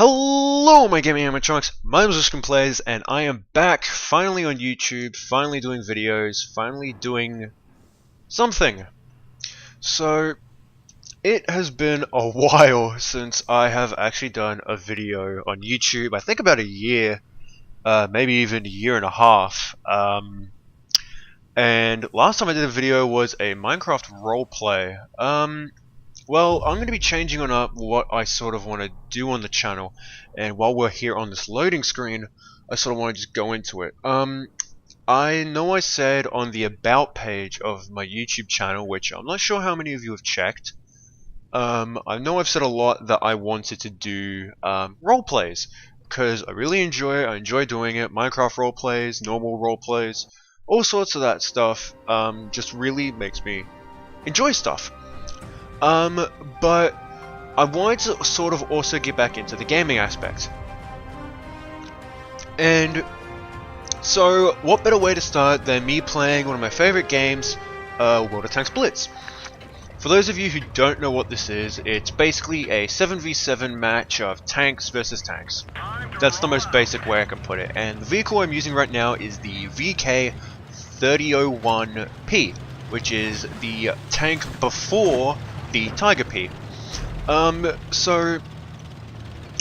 Hello my gaming animatronics, my name is LushkenPlays and I am back finally on YouTube, finally doing videos, finally doing something. So, it has been a while since I have actually done a video on YouTube. I think about a year, maybe even a year and a half. And last time I did a video was a Minecraft roleplay. Well, I'm going to be changing on up what I sort of want to do on the channel, and while we're here on this loading screen, I sort of want to just go into it. I know I said on the About page of my YouTube channel, which I'm not sure how many of you have checked, I know I've said a lot that I wanted to do roleplays, because I really enjoy it, I enjoy doing it, Minecraft roleplays, normal roleplays, all sorts of that stuff, just really makes me enjoy stuff. But I wanted to sort of also get back into the gaming aspect. And so, what better way to start than me playing one of my favorite games, World of Tanks Blitz. For those of you who don't know what this is, it's basically a 7v7 match of tanks versus tanks. That's the most basic way I can put it. And the vehicle I'm using right now is the VK3001P, which is the tank before the Tiger P. So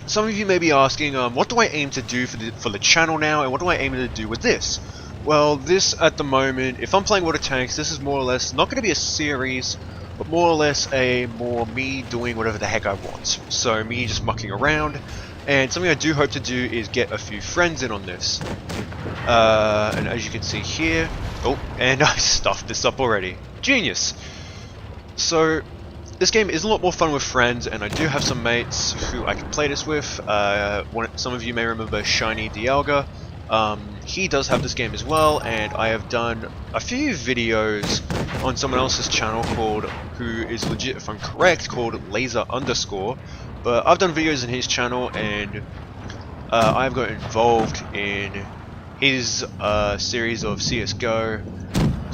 some of you may be asking, what do I aim to do for the channel now, and what do I aim to do with this? Well, this at the moment, if I'm playing World of Tanks, this is more or less not going to be a series, but more or less me doing whatever the heck I want. So me just mucking around, and something I do hope to do is get a few friends in on this. And as you can see here, oh, and I stuffed this up already. Genius. So this game is a lot more fun with friends, and I do have some mates who I can play this with. Some of you may remember Shiny Dialga. He does have this game as well, and I have done a few videos on someone else's channel who is legit, if I'm correct, called Lazer_. But I've done videos in his channel, and I've got involved in his series of CSGO.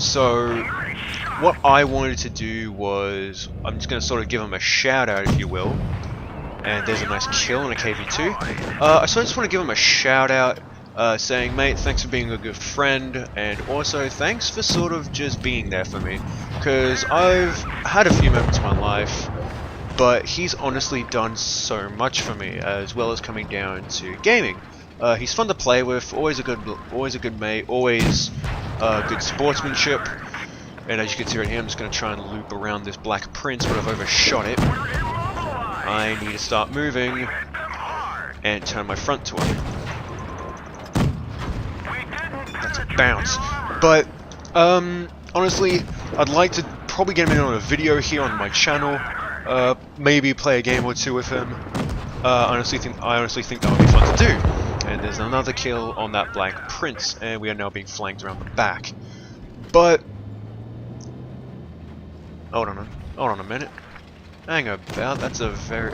So what I wanted to do was, I'm just going to sort of give him a shout out, if you will. And there's a nice kill on a KV2. So I just want to give him a shout out, saying, mate, thanks for being a good friend, and also thanks for sort of just being there for me. Because I've had a few moments in my life, but he's honestly done so much for me, as well as coming down to gaming. He's fun to play with, always a good mate, always good sportsmanship. And as you can see right here, I'm just going to try and loop around this black prince, but I've overshot it. I need to start moving and turn my front to him. That's a bounce. But honestly, I'd like to probably get him in on a video here on my channel. Maybe play a game or two with him. I honestly think that would be fun to do. And there's another kill on that black prince, and we are now being flanked around the back. But hold on a minute. Hang about, that's a very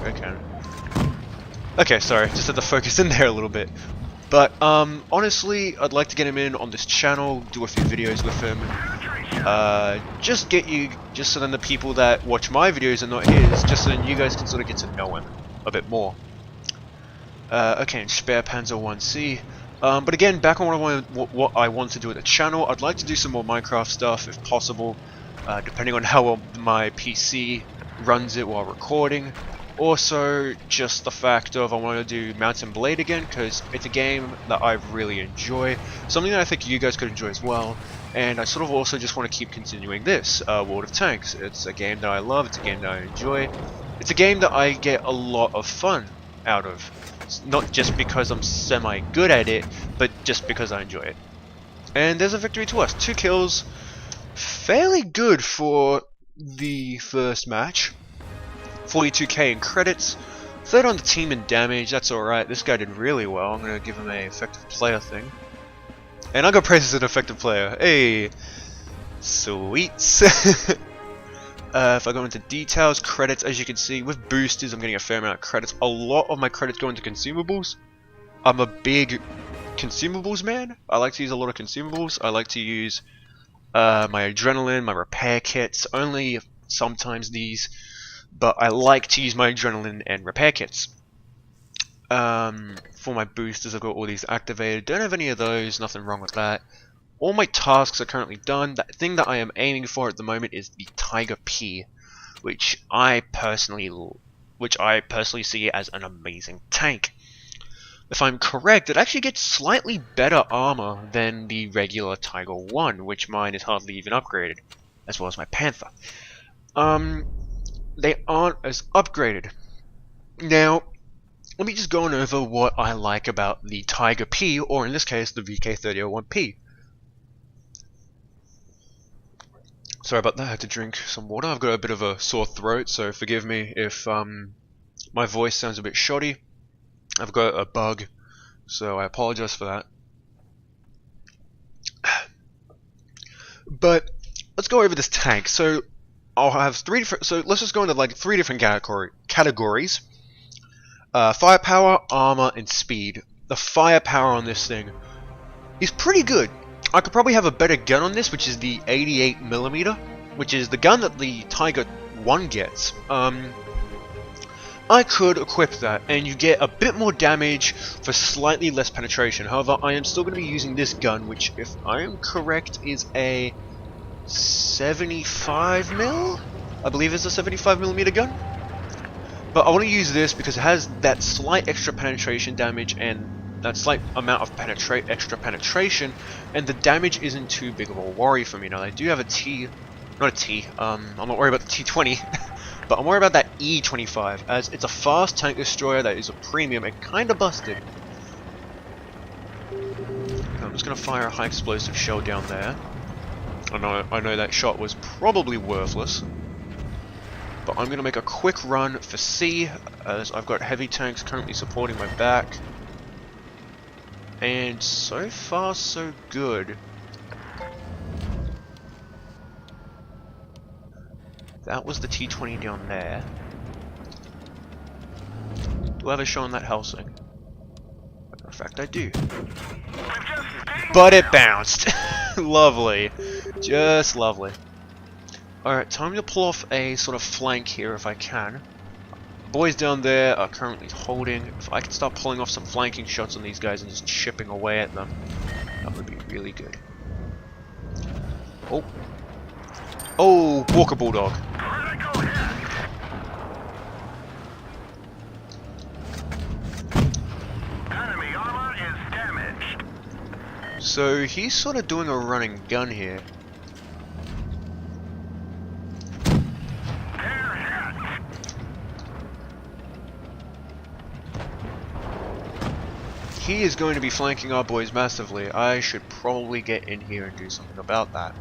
okay, sorry, just had to focus in there a little bit. But honestly, I'd like to get him in on this channel, do a few videos with him. Just so then the people that watch my videos and not his, just so then you guys can sort of get to know him a bit more. Okay, and Spare Panzer 1C. But again, back on what I want to do with the channel, I'd like to do some more Minecraft stuff if possible, depending on how well my PC runs it while recording. Also, just the fact of I want to do Mount & Blade again, because it's a game that I really enjoy, something that I think you guys could enjoy as well. And I sort of also just want to keep continuing this, World of Tanks. It's a game that I love, it's a game that I enjoy. It's a game that I get a lot of fun out of. It's not just because I'm semi-good at it, but just because I enjoy it. And there's a victory to us. 2 kills. Fairly good for the first match. 42k in credits. 3rd on the team in damage. That's alright. This guy did really well. I'm going to give him a effective player thing. And I got praised as an effective player. Hey! Sweet! If I go into details, credits, as you can see, with boosters I'm getting a fair amount of credits. A lot of my credits go into consumables. I'm a big consumables man. I like to use a lot of consumables. I like to use my adrenaline, my repair kits, only sometimes these, but I like to use my adrenaline and repair kits. For my boosters, I've got all these activated. Don't have any of those, nothing wrong with that. All my tasks are currently done. The thing that I am aiming for at the moment is the Tiger P, which I personally see as an amazing tank. If I'm correct, it actually gets slightly better armor than the regular Tiger 1, which mine is hardly even upgraded, as well as my Panther. They aren't as upgraded. Now, let me just go on over what I like about the Tiger P, or in this case, the VK3001P. Sorry about that, I had to drink some water. I've got a bit of a sore throat, so forgive me if my voice sounds a bit shoddy. I've got a bug, so I apologize for that. But let's go over this tank. So I'll have three different. So let's just go into like three different categories: firepower, armor, and speed. The firepower on this thing is pretty good. I could probably have a better gun on this, which is the 88mm, which is the gun that the Tiger 1 gets. I could equip that, and you get a bit more damage for slightly less penetration. However, I am still going to be using this gun, which, if I am correct, is a 75mm? I believe it's a 75mm gun. But I want to use this because it has that slight extra penetration damage and that slight amount of extra penetration, and the damage isn't too big of a worry for me. Now, I do have I'm not worried about the T20. But I'm worried about that E25, as it's a fast tank destroyer that is a premium and kinda busted. I'm just gonna fire a high explosive shell down there. I know that shot was probably worthless. But I'm gonna make a quick run for C, as I've got heavy tanks currently supporting my back. And so far so good. That was the T20 down there. Do I have a shot on that Helsing? Matter of fact, I do. But it bounced! Lovely. Just lovely. Alright, time to pull off a sort of flank here if I can. The boys down there are currently holding. If I can start pulling off some flanking shots on these guys and just chipping away at them, that would be really good. Oh. Oh, Walker Bulldog. Enemy armor is damaged. So he's sort of doing a running gun here. He is going to be flanking our boys massively. I should probably get in here and do something about that.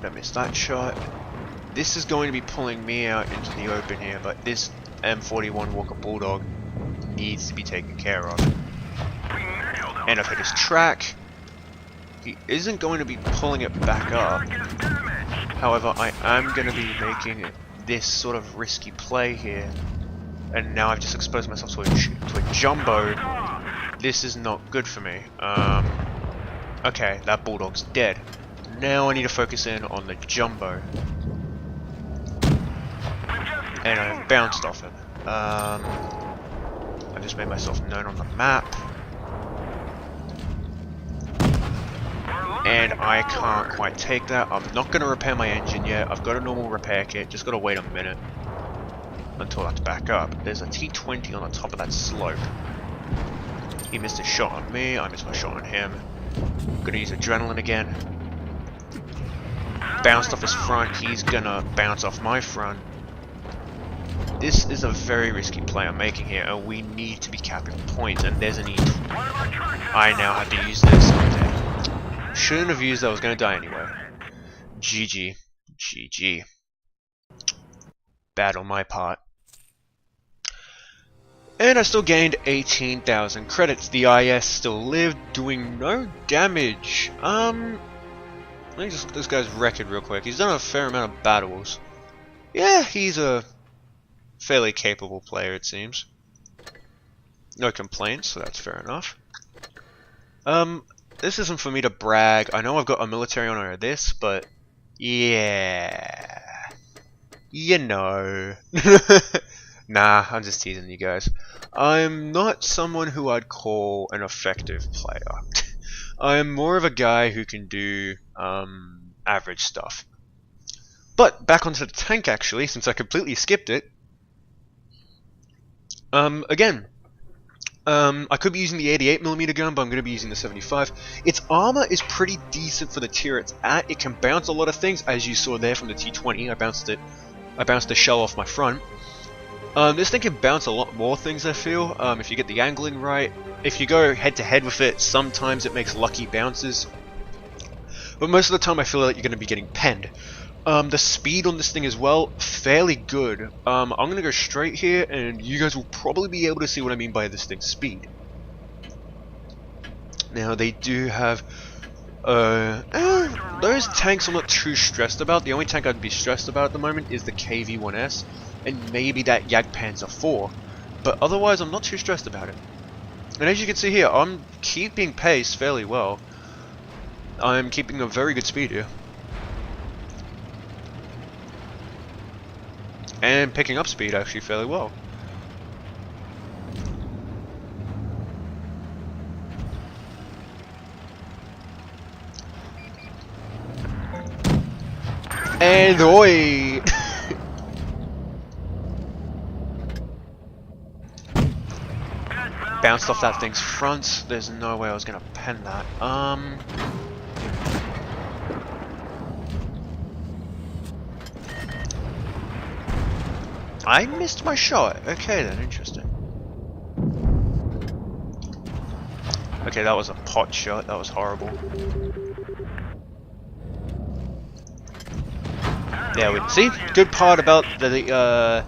I missed that shot. This is going to be pulling me out into the open here, but this M41 Walker Bulldog needs to be taken care of. And I've hit his track. He isn't going to be pulling it back up. However, I am going to be making this sort of risky play here. And now I've just exposed myself to a jumbo. This is not good for me. Okay, that Bulldog's dead. Now I need to focus in on the jumbo. And I bounced off him. I just made myself known on the map. And I can't quite take that. I'm not going to repair my engine yet. I've got a normal repair kit. Just got to wait a minute until that's back up. There's a T20 on the top of that slope. He missed a shot on me. I missed my shot on him. I'm going to use adrenaline again. Bounced off his front, he's gonna bounce off my front. This is a very risky play I'm making here, and we need to be capping points, and there's an E20. I now have to use this. Okay. Shouldn't have used that, I was gonna die anyway. GG. GG. Bad on my part. And I still gained 18,000 credits. The IS still lived, doing no damage. Let me just look at this guy's record real quick. He's done a fair amount of battles. Yeah, he's a fairly capable player, it seems. No complaints, so that's fair enough. This isn't for me to brag. I know I've got a military honor of this, but yeah, you know. Nah, I'm just teasing you guys. I'm not someone who I'd call an effective player. I'm more of a guy who can do average stuff. But back onto the tank actually, since I completely skipped it. Again, I could be using the 88mm gun, but I'm going to be using the 75. Its armor is pretty decent for the tier it's at. It can bounce a lot of things, as you saw there from the T20. I bounced the shell off my front. This thing can bounce a lot more things, I feel, if you get the angling right. If you go head to head with it, sometimes it makes lucky bounces. But most of the time I feel like you're going to be getting penned. The speed on this thing as well, fairly good. I'm going to go straight here, and you guys will probably be able to see what I mean by this thing's speed. Now, they do have... those tanks I'm not too stressed about. The only tank I'd be stressed about at the moment is the KV-1S, and maybe that Jagdpanzer 4. But otherwise, I'm not too stressed about it. And as you can see here, I'm keeping pace fairly well. I'm keeping a very good speed here. And picking up speed actually fairly well. And oi! Bounced off that thing's front. There's no way I was gonna pen that. I missed my shot. Okay then, interesting. Okay, that was a pot shot. That was horrible. There we see. Good part about the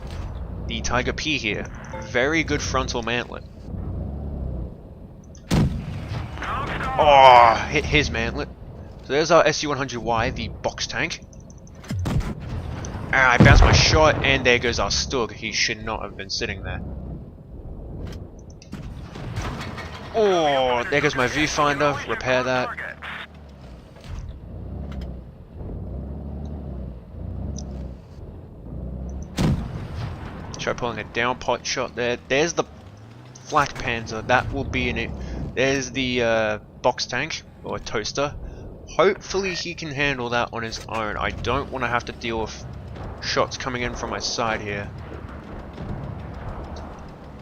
Tiger P here. Very good frontal mantlet. Oh, hit his mantlet. So there's our SU-100Y, the box tank. I bounced my shot, and there goes our Stug. He should not have been sitting there. Oh, there goes my viewfinder. Repair that. Try pulling a down pot shot there. There's the Flak Panzer. That will be in it. There's the box tank, or toaster. Hopefully he can handle that on his own. I don't want to have to deal with shots coming in from my side here.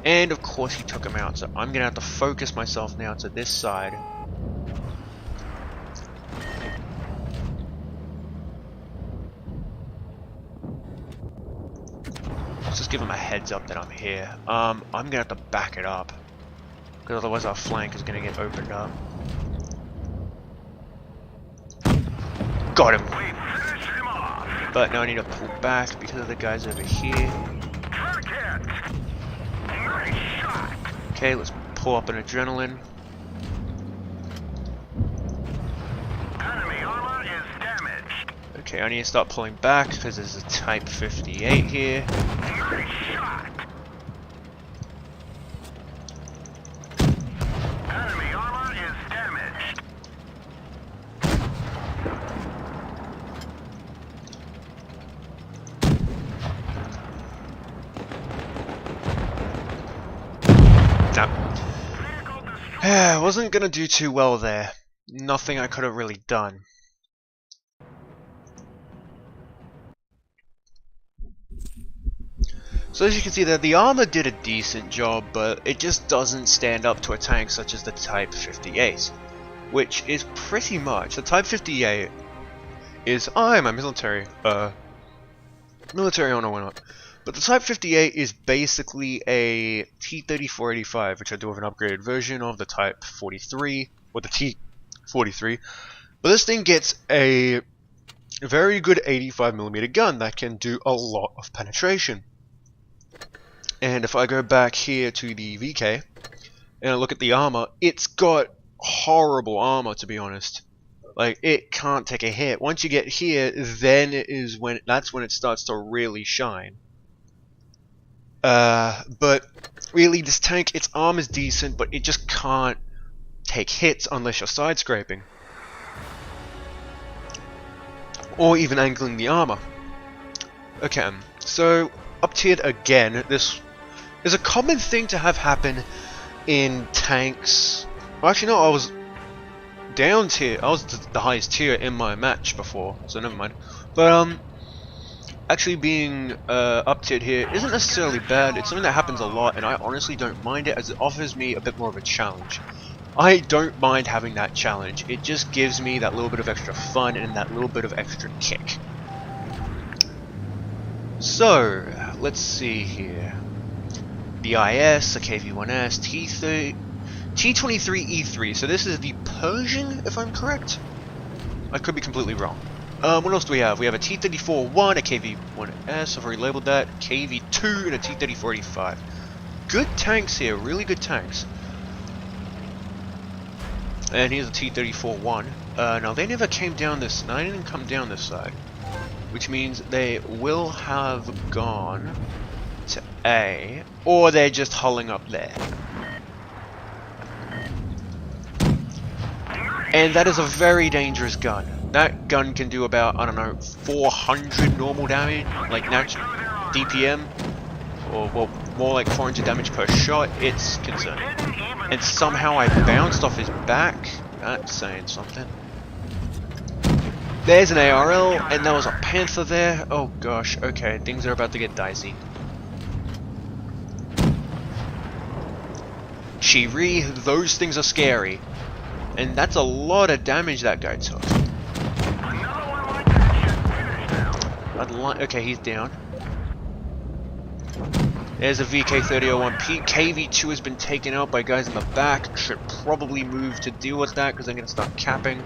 And of course he took him out, so I'm gonna have to focus myself now to this side. Let's just give him a heads up that I'm here. I'm gonna have to back it up, because otherwise our flank is gonna get opened up. Got him! But now I need to pull back because of the guys over here. Okay, let's pull up an adrenaline. Enemy armor is damaged. Okay, I need to start pulling back because there's a Type 58 here. Nice shot. Enemy armor is damaged. I wasn't gonna do too well there. Nothing I could have really done. So as you can see there, the armor did a decent job, but it just doesn't stand up to a tank such as the Type 58, which is pretty much, the Type 58 is, I'm a military honor why not. But the Type 58 is basically a T-34-85, which I do have an upgraded version of the Type 43, or the T-43. But this thing gets a very good 85mm gun that can do a lot of penetration. And if I go back here to the VK, and I look at the armor, it's got horrible armor, to be honest. Like, it can't take a hit. Once you get here, then that's when it starts to really shine. But really, this tank, its arm is decent, but it just can't take hits unless you're side scraping, or even angling the armor. Okay, so up tiered again. This is a common thing to have happen in tanks. Well, actually, no, I was down tier. I was the highest tier in my match before, so never mind. But actually being up tiered here isn't necessarily bad. It's something that happens a lot, and I honestly don't mind it, as it offers me a bit more of a challenge. I don't mind having that challenge. It just gives me that little bit of extra fun and that little bit of extra kick. So, let's see here. The IS, the KV-1S, T-23E3. So this is the Persian, if I'm correct? I could be completely wrong. What else do we have? We have a T-34-1, a KV-1S, I've already labeled that, KV-2, and a T-34-85. Good tanks here, really good tanks. And here's a T-34-1. Now they never came down this, no, they didn't come down this side. Which means they will have gone to A, or they're just hulling up there. And that is a very dangerous gun. That gun can do about, I don't know, 400 normal damage, like natural DPM, or well, more like 400 damage per shot. It's concerning. And somehow I bounced off his back. That's saying something. There's an ARL, and there was a Panther there. Oh gosh, okay, things are about to get dicey. Chiri, those things are scary. And that's a lot of damage that guy took. Okay, he's down. There's a VK-3001P. KV-2 has been taken out by guys in the back. Should probably move to deal with that because they're going to start capping.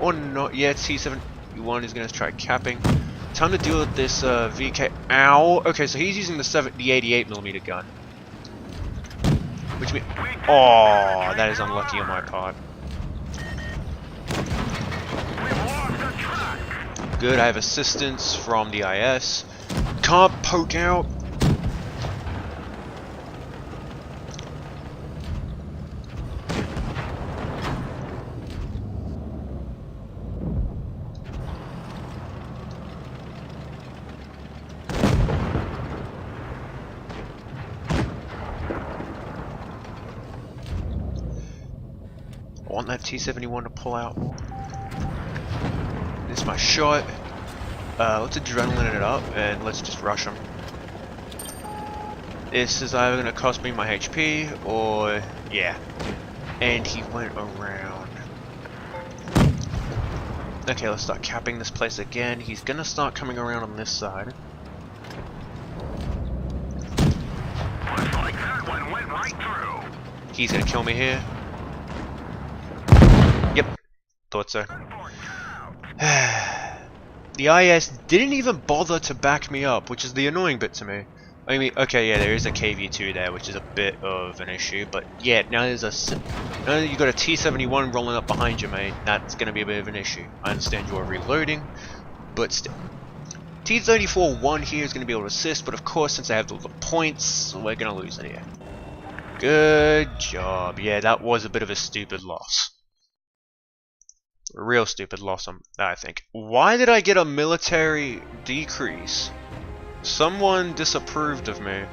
Or not yet. T-71 is going to try capping. Time to deal with this VK. Ow! Okay, so he's using the 88mm gun. Which means... Oh, that is unlucky on my part. Good, I have assistance from the IS. Can't poke out. I want that T-71 to pull out more. This is my shot. Let's adrenaline it up and let's just rush him. This is either going to cost me my HP or... yeah. And he went around. Okay, let's start capping this place again. He's going to start coming around on this side. Looks like that one went right through. He's going to kill me here. Yep. Thought so. The IS didn't even bother to back me up, which is the annoying bit to me. I mean, okay, yeah, there is a KV-2 there, which is a bit of an issue, but yeah, now there's now that you've got a T-71 rolling up behind you, mate, that's going to be a bit of an issue. I understand you are reloading, but still. T-34-1 here is going to be able to assist, but of course, since I have all the points, we're going to lose it here. Good job. Yeah, that was a bit of a stupid loss. A real stupid loss, I think. Why did I get a military decrease? Someone disapproved of me.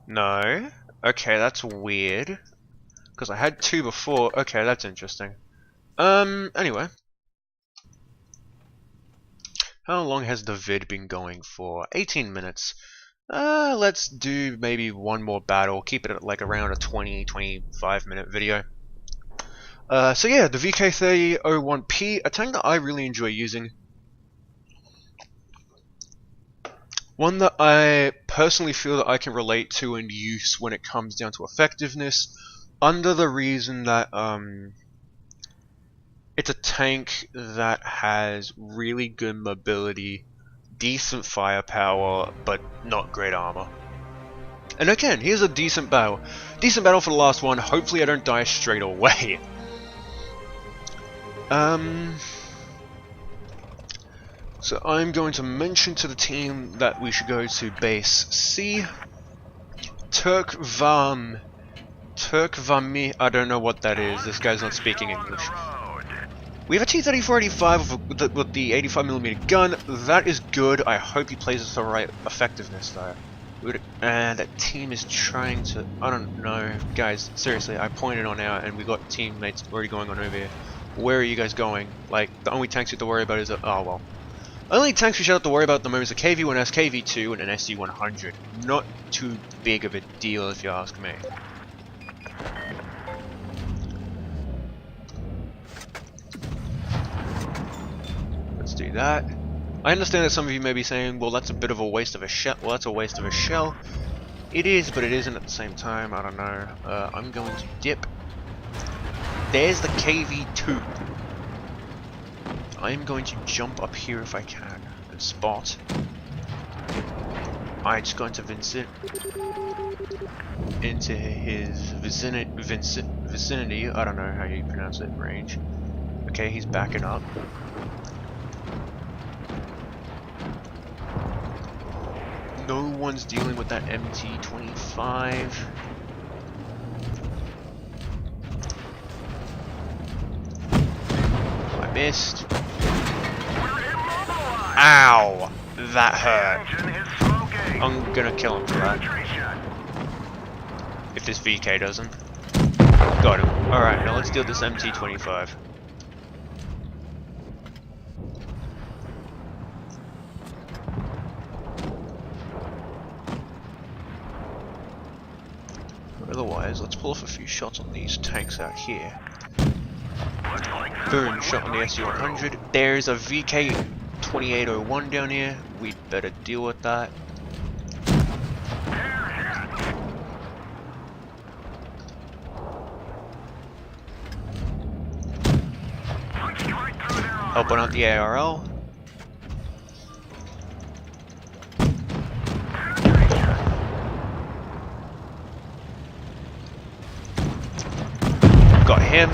No. Okay, that's weird. Because I had 2 before. Okay, that's interesting. Anyway. How long has the vid been going for? 18 minutes. Let's do maybe one more battle. Keep it at like around a 20-25 minute video. So yeah, the VK-3001P, a tank that I really enjoy using. One that I personally feel that I can relate to and use when it comes down to effectiveness, under the reason that it's a tank that has really good mobility, decent firepower, but not great armor. And again, here's a decent battle. Decent battle for the last one. Hopefully I don't die straight away. So I'm going to mention to the team that we should go to base C. Turkvami, I don't know what that is. This guy's not speaking English. We have a T-34-85 with the 85mm gun. That is good. I hope he plays with the right effectiveness though. And that team is trying to... I don't know. Guys, seriously, I pointed on out and we got teammates already going on over here. Where are you guys going? Like, the only tanks you have to worry about is... oh, well. Only tanks we should have to worry about at the moment is a KV-1S, KV-2, and an SC-100. Not too big of a deal if you ask me. Let's do that. I understand that some of you may be saying, well, that's a bit of a waste of a shell. Well, that's a waste of a shell. It is, but it isn't at the same time. I don't know. I'm going to dip. There's the KV-2. I'm going to jump up here if I can and spot. I just go into Vincent. Into his vicinity. I don't know how you pronounce it. Range. Okay, he's backing up. No one's dealing with that MT-25. I missed. Ow! That hurt. I'm gonna kill him for that. If this VK doesn't. Got him. Alright, now let's deal with this MT-25. Otherwise, let's pull off a few shots on these tanks out here. Boom, shot on the SU-100. There's a VK-2801 down here. We'd better deal with that. Helping out the ARL. Got him.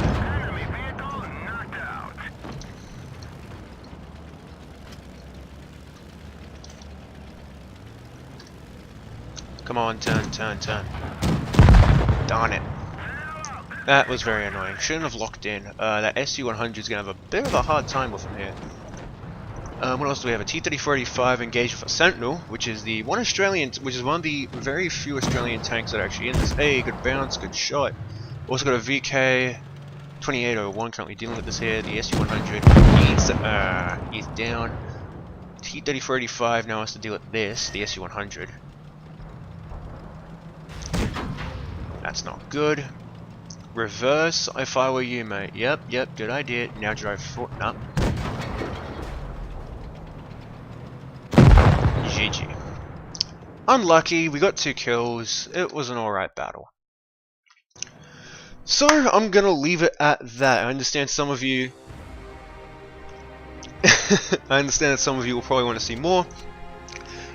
Come on, turn. Darn it. That was very annoying. Shouldn't have locked in. That SU-100 is going to have a bit of a hard time with him here. What else do we have? A T-34-85 engaged with a Sentinel, which is the one of the very few Australian tanks that are actually in this. Hey, good bounce, good shot. Also got a VK-2801 currently dealing with this here. The SU-100 he's down. T-34-85 now has to deal with this, the SU-100. That's not good. Reverse if I were you, mate. Yep, good idea. Now drive forward. Nah. GG. Unlucky, we got 2 kills. It was an alright battle. So, I'm gonna leave it at that. I understand some of you... I understand that some of you will probably want to see more.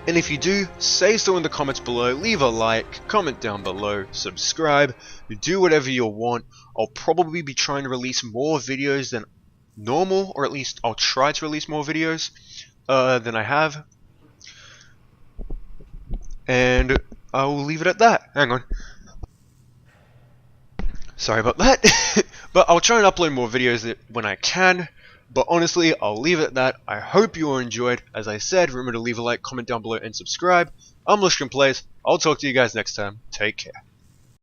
And if you do, say so in the comments below, leave a like, comment down below, subscribe, do whatever you want. I'll probably be trying to release more videos than normal, or at least I'll try to release more videos than I have. And I will leave it at that. Hang on. Sorry about that. But I'll try and upload more videos when I can. But honestly, I'll leave it at that. I hope you all enjoyed. As I said, remember to leave a like, comment down below, and subscribe. I'm LushkenPlays. I'll talk to you guys next time. Take care.